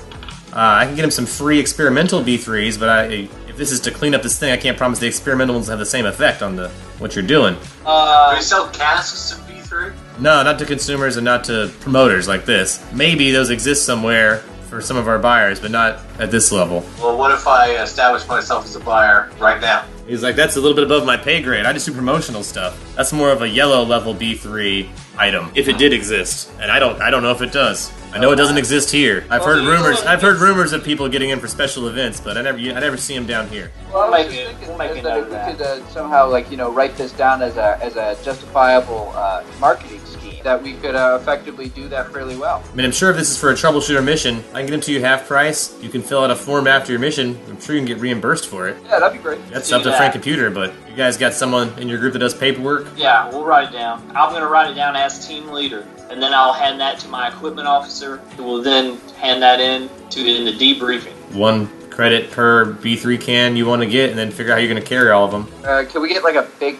I can get him some free experimental B3s, but if this is to clean up this thing, I can't promise the experimental ones have the same effect on what you're doing. Do we sell casks of B3? No, not to consumers and not to promoters like this. Maybe those exist somewhere for some of our buyers, but not at this level. Well, what if I establish myself as a buyer right now? He's like, that's a little bit above my pay grade. I just do promotional stuff. That's more of a yellow level B3 item, if it did exist. And I don't know if it does. I know it doesn't exist here. I've heard rumors of people getting in for special events, but I never see them down here. Well, I was just thinking that if we could somehow, write this down as a justifiable marketing scheme, that we could effectively do that fairly well. I mean, I'm sure if this is for a troubleshooter mission, I can get them to you half price. You can fill out a form after your mission. I'm sure you can get reimbursed for it. Yeah, that'd be great. That's up to Frank Computer, but you guys got someone in your group that does paperwork? Yeah, we'll write it down. I'm going to write it down as team leader, and then I'll hand that to my equipment officer, who will then hand that in the debriefing. 1 credit per B3 can you want to get, and then figure out how you're going to carry all of them. Can we get a big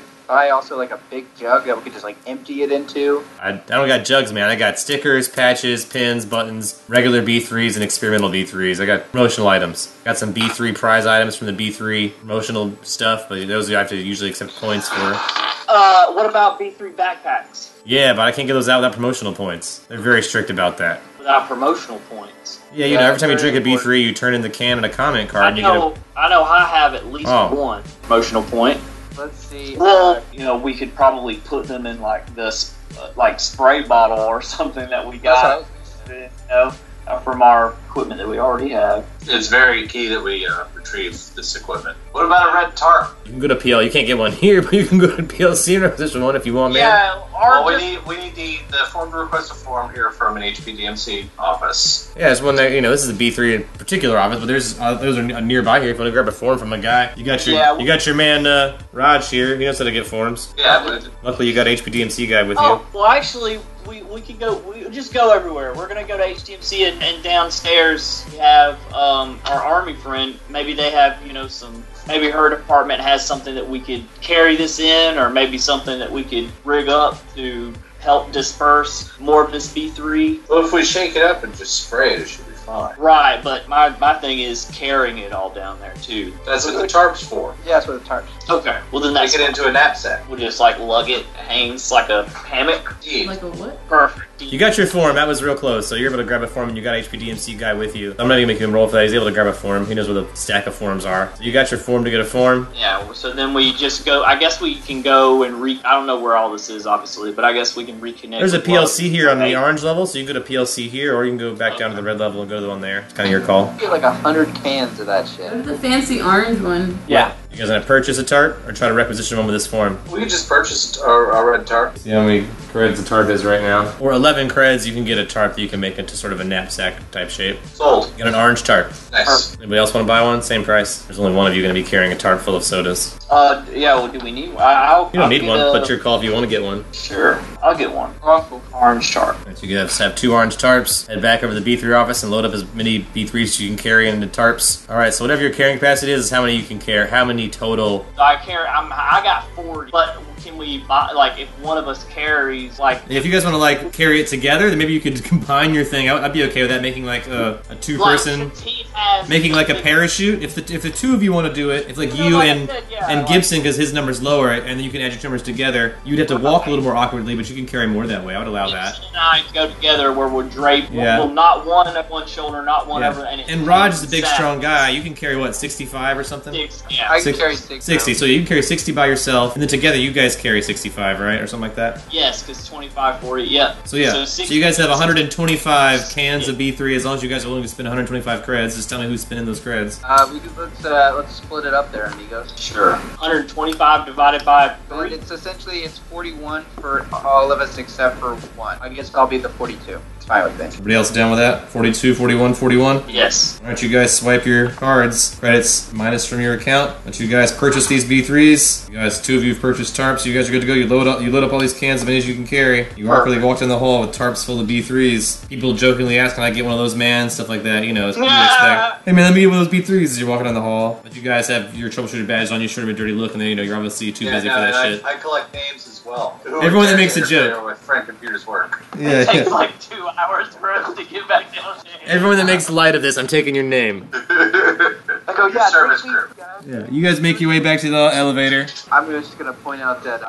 jug that we could just empty it into? I don't got jugs, man. I got stickers, patches, pins, buttons, regular B3s, and experimental B3s. I got promotional items. Got some B3 prize items from the B3 promotional stuff, but those I have to usually accept points for. What about B3 backpacks? Yeah, but I can't get those out without promotional points. They're very strict about that. Without promotional points. Yeah, you know, every time you drink a B3, you turn in the can and a comment card. I know I have at least one promotional point. Let's see. Well, you know, we could probably put them in like this, like spray bottle or something that we got, you know, from our equipment that we already have. It's very key that we retrieve this equipment. What about a red tarp? You can go to PL. You can't get one here, but you can go to PLC and requisition one if you want, man. Yeah, we need the form to request a form here from an HPDMC office. Yeah, it's one that, you know, this is the B3 in particular office, but there's those are nearby here if you want to grab a form from a guy. You got your man Raj here. He knows how to get forms. Yeah, Luckily you got an HPDMC guy with you. Oh, well, actually, we can go. We just go everywhere. We're gonna go to HDMC and downstairs we have our army friend. Maybe they have, you know, maybe her department has something that we could carry this in, or maybe something that we could rig up to help disperse more of this B3. Well, if we shake it up and just spray it should be fine. Right, but my thing is carrying it all down there too. That's what the tarp's for. Yeah, that's what the tarp's. Okay, well then Make it into a knapsack. We'll just like lug it, hangs like a hammock. Yeah. Like a what? Perfect. You got your form. That was real close. So you're able to grab a form, and you got an HPDMC guy with you. I'm not even making him roll for that. He's able to grab a form. He knows where the stack of forms are. So you got your form to get a form. Yeah. So then we just go. I guess we can go and I don't know where all this is, obviously, but I guess we can reconnect. There's a PLC here on the orange level, so you can go to PLC here, or you can go back down to the red level and go to the one there. It's kind of your call. Get like 100 cans of that shit. The fancy orange one. Yeah. You guys gonna purchase a tarp or try to requisition one with this form? We can just purchase a red tarp. See how many creds the tarp is right now. Or 11 creds, you can get a tarp that you can make into sort of a knapsack type shape. Sold. You got an orange tarp. Nice. Anybody else want to buy one? Same price. There's only one of you going to be carrying a tarp full of sodas. Yeah. Well, do we need one? I'll You don't need get one, but your call if you want to get one. Sure. I'll get one. Awful. Orange chart. Right, so you guys have 2 orange tarps. Head back over to the B3 office and load up as many B3s as you can carry into tarps. All right. So whatever your carrying capacity is how many you can carry. How many total? I got 40, but can we buy, like, if one of us carries, like... If you guys want to, like, carry it together, then maybe you could combine your thing. I'd be okay with that, making, like, a 2-person... Making, like, a parachute. If the 2 of you want to do it, if, like, you and Gibson, because his number's lower, and then you can add your numbers together, you'd have to walk a little more awkwardly, but you can carry more that way. I would allow that. Gibson and I go together where we're draped. Yeah. Well, not one at one shoulder, not one over... And Raj is a big, strong guy. You can carry, what, 65 or something? Yeah. I can carry 60. So you can carry 60 by yourself, and then together you guys carry 65, right? Or something like that? Yes, because 25, 40, yeah. So yeah, so you guys have 125 cans of B3 as long as you guys are willing to spend 125 creds. Just tell me who's spending those creds. Let's split it up there, amigos. Sure. 125 divided by 3. It's 41 for all of us except for one. I guess I'll be the 42. It's fine with me. Everybody else down with that? 42, 41, 41? Yes. Alright, you guys swipe your cards. Credits minus from your account. Let you guys purchase these B3s. You guys, 2 of you have purchased tarps. You guys are good to go. You load up all these cans as many as you can carry. You awkwardly walked in the hall with tarps full of B3s. People jokingly ask, can I get one of those, man? Stuff like that, you know. As you expect. Hey man, let me get one of those B3s as you're walking down the hall. But you guys have your troubleshooter badge on, you sure to be a dirty look, and then, you know, you're obviously too busy for that shit. I collect names as well. Everyone that makes a joke. With Frank Computer's work. Yeah, It takes like 2 hours for us to get back down there. Everyone that makes light of this, I'm taking your name. I go, yeah, Service please, crew. guys. Yeah, you guys make your way back to the elevator. I'm just gonna point out that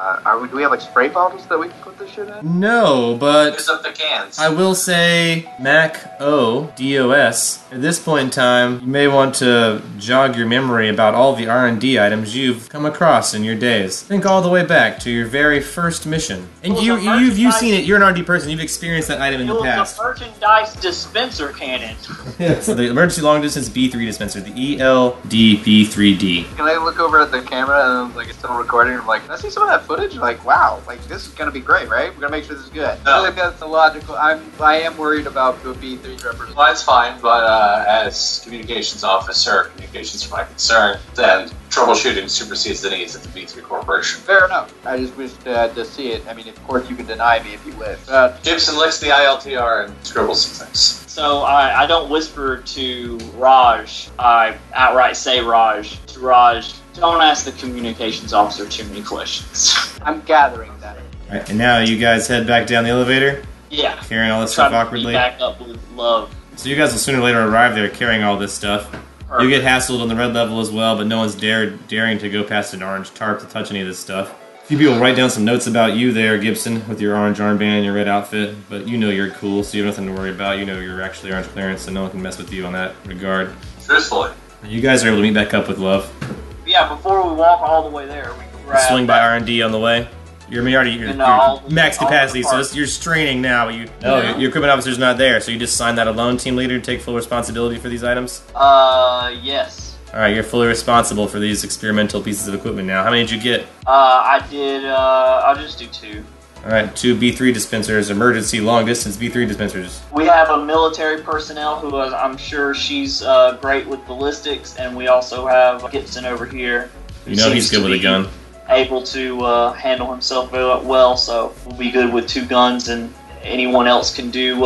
do we have like spray bottles that we can put this shit in? No, but Use up the cans. I will say Mac O DOS. At this point in time, you may want to jog your memory about all the R&D items you've come across in your days. Think all the way back to your very first mission. And Well, you've seen it. You're an R&D person. You've experienced that item in It the was past. a merchandise dispenser cannon. Yeah. So the emergency long distance B3 dispenser, the ELDP3D. Can I look over at the camera and like it's still recording? I'm like, can I see some of that footage? Like, wow, like this is gonna be great, right? We're gonna make sure this is good. No. I feel like that's the logical. I am worried about the B3 representation. Well, that's fine, but as communications officer, communications for my concern, then troubleshooting supersedes the needs of the B3 Corporation. Fair enough. I just wish to see it. I mean, of course, you can deny me if you wish. Gibson licks the ILTR and scribbles some things. So I don't whisper to Raj. I outright say Raj to Raj. Don't ask the communications officer too many questions. I'm gathering that. Alright, and now you guys head back down the elevator, Yeah. carrying all this Try stuff to awkwardly. be back up with love. So you guys will sooner or later arrive there carrying all this stuff. Perfect. You get hassled on the red level as well, but no one's daring to go past an orange tarp to touch any of this stuff. A few people write down some notes about you there, Gibson, with your orange armband and your red outfit, but you know you're cool, so you have nothing to worry about. You know you're actually orange clearance, so no one can mess with you on that regard. Truthfully. You guys are able to meet back up with Love. Yeah, before we walk all the way there, we can grab... Swing by R&D on the way. You're max capacity, so you're straining now. But your equipment officer's not there, so you just sign that alone, team leader, to take full responsibility for these items? Yes. Alright, you're fully responsible for these experimental pieces of equipment now. How many did you get? I did, I'll just do 2. Alright, 2 B3 dispensers, emergency long-distance B3 dispensers. We have a military personnel who I'm sure she's great with ballistics, and we also have Gibson over here. You know he's good with a gun. Able to handle himself well, so we'll be good with 2 guns, and anyone else can do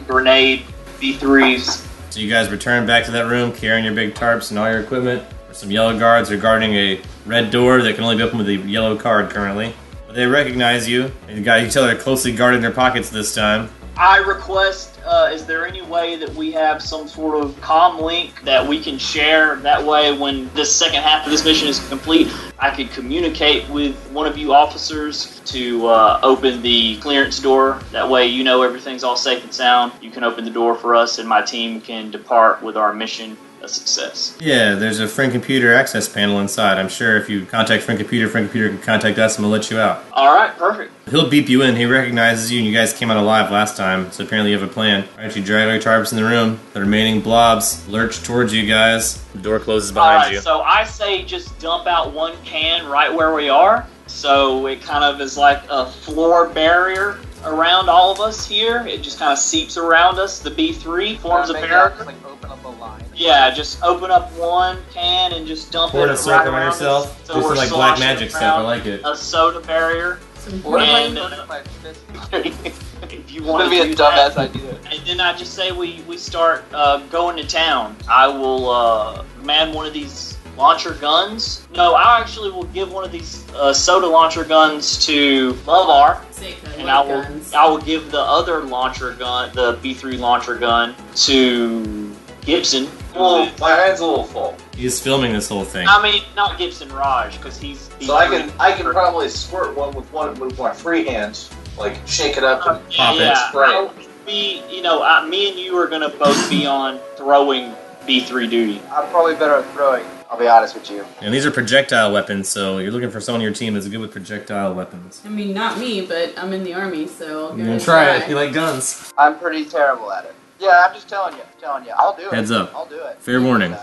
grenade B3s. So you guys return back to that room, carrying your big tarps and all your equipment. There's some yellow guards are guarding a red door that can only be opened with a yellow card currently. But they recognize you, and you can tell they're closely guarding their pockets this time. I request, is there any way that we have some sort of comm link that we can share? That way, when this second half of this mission is complete, I could communicate with one of you officers to open the clearance door. That way, you know everything's all safe and sound. You can open the door for us, and my team can depart with our mission a success. Yeah, there's a Friend Computer access panel inside. I'm sure if you contact Friend Computer can contact us and we'll let you out. Alright, perfect. He'll beep you in. He recognizes you, and you guys came out alive last time, so apparently you have a plan. Alright, you drag all your tarps in the room. The remaining blobs lurch towards you guys. The door closes behind you. So I say just dump out 1 can right where we are, so it kind of is like a floor barrier around all of us here. It just kind of seeps around us. The B3 forms a barrier. Like open up a line. Yeah, just open up 1 can and just dump Pour it a circle right on around yourself. us. So Do some we're like black sloshing magic stuff. around I like it. A soda barrier. And, if you want to be a do dumbass that, idea. and then I just say we start going to town. I will man one of these launcher guns. No, I actually will give one of these soda launcher guns to Lovar, and I will give the other launcher gun, the B3 launcher gun, to Gibson. Well, my hand's a little full. He's filming this whole thing. I mean, not Gibson, Raj, because he's So I can probably squirt one with my free hands, like shake it up and Pop it. yeah, spray it. I'll be, me and you are gonna both be on throwing B3 duty. I'm probably better at throwing. I'll be honest with you. And these are projectile weapons, so you're looking for someone on your team that's good with projectile weapons. I mean, not me, but I'm in the army, so I'll give You're it gonna a try it. You like guns. I'm pretty terrible at it. Yeah, I'm just telling you. I'll do it. Heads up. I'll do it. Fair warning.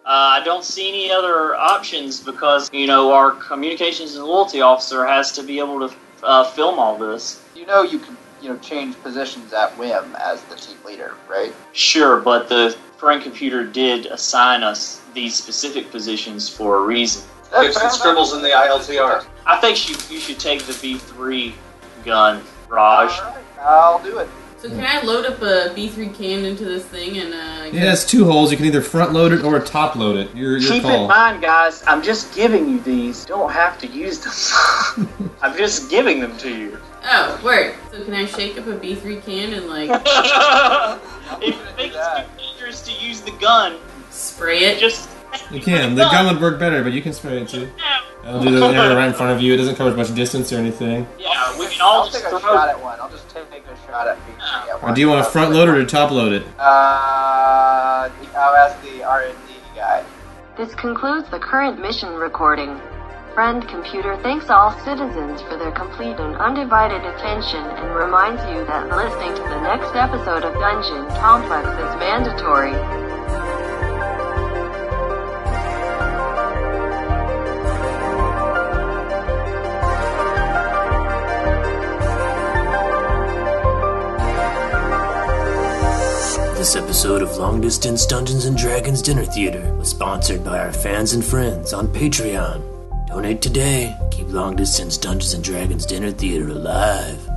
I don't see any other options because, our communications and loyalty officer has to be able to film all this. You can, change positions at whim as the team leader, right? Sure, but the Friend Computer did assign us these specific positions for a reason. Gibson scribbles in the ILTR. I think you should take the B3 gun, Raj. All right, I'll do it. So can I load up a B3 can into this thing and Yeah, it's 2 holes. You can either front load it or top load it. Your Keep call. in mind, guys, I'm just giving you these. You don't have to use them. I'm just giving them to you. Oh, word. So can I shake up a B3 can and If you think it's too dangerous to use the gun, spray it? just... You can. The gun would work better, but you can spray it too. I'll do the area right in front of you. It doesn't cover much distance or anything. Yeah, we can all I'll just take a throw... shot at one. I'll just take a shot at B3 Or do you want to front load it or top load it? I'll ask the R&D guy. This concludes the current mission recording. Friend Computer thanks all citizens for their complete and undivided attention and reminds you that listening to the next episode of Dungeon Complex is mandatory. This episode of Long Distance Dungeons & Dragons Dinner Theater was sponsored by our fans and friends on Patreon. Donate today. Keep Long Distance Dungeons & Dragons Dinner Theater alive.